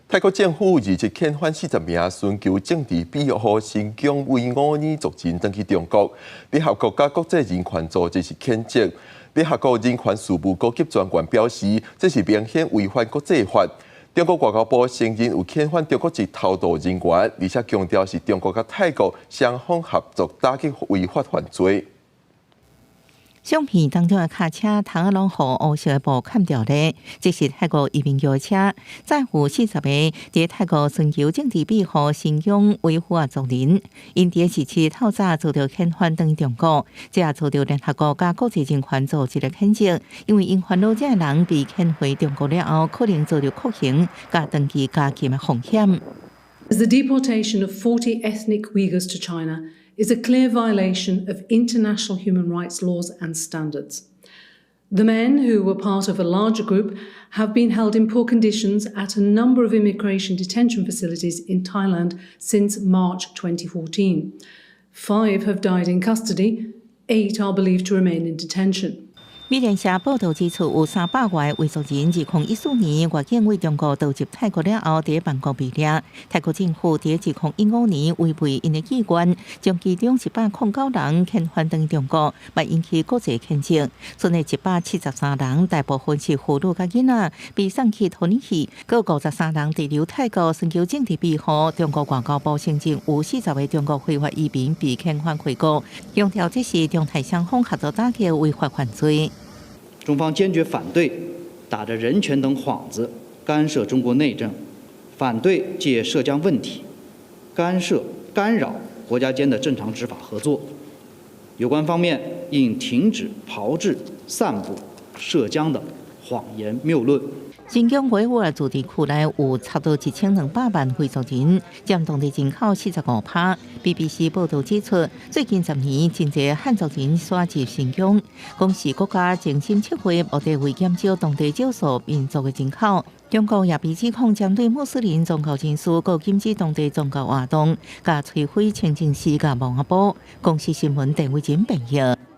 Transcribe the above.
泰国政府日前遣返40名寻求政治庇护新疆维吾尔族人登去中国。联合国甲国际人权组织是谴责。联合国人权事务高级专员表示，这是明显违反国际法。中国外交部承认有遣返中国籍偷渡人员，而且强调是中国甲泰国双方合作打击违法犯罪。相片当中的卡车头壳拢互乌色的布砍掉咧，这是泰国移民轿车，载负40个在泰国寻求政治庇护新疆维吾尔族人，因伫17日透早遭到遣返回中国，这也遭到联合国甲国际人权组织的谴责，因为因烦恼这人被遣回中国了后，可能遭到酷刑、甲长期监禁的风险。The deportation of 40 ethnic Uyghurs to China is a clear violation of international human rights laws and standards. The men, who were part of a larger group, have been held in poor conditions at a number of immigration detention facilities in Thailand since March 2014. 5 have died in custody, 8 are believed to remain in detention. 美联社报道指出，有300外维族人2014年越境为中国渡入泰国了后，伫办公被抓。泰国政府伫2015年违背因的意愿，将其中109人遣返回中国，嘛引起国际谴责。剩的173人，大部分是妇女甲囡仔，被送去土耳其；各53人滞留泰国寻求政治庇护。中国外交部承认有40位中国非法移民被遣返回国，强调这是中泰双方合作打击违法犯罪。中方坚决反对打着人权等幌子干涉中国内政，反对借涉疆问题干扰国家间的正常执法合作。有关方面应停止炮制、散布涉疆的谎言谬论。新疆维吾尔自治区内有差不多1200万回族人，占当地人口45%。BBC 报道指出，最近10年，真侪汉族人选入新疆，讲是国家精心策划，目的为减少当地少数民族的人口。中国也被指控针对穆斯林宗教人士，佮禁止当地宗教活动，甲摧毁清净寺甲文化部。公司新闻陈伟真报道。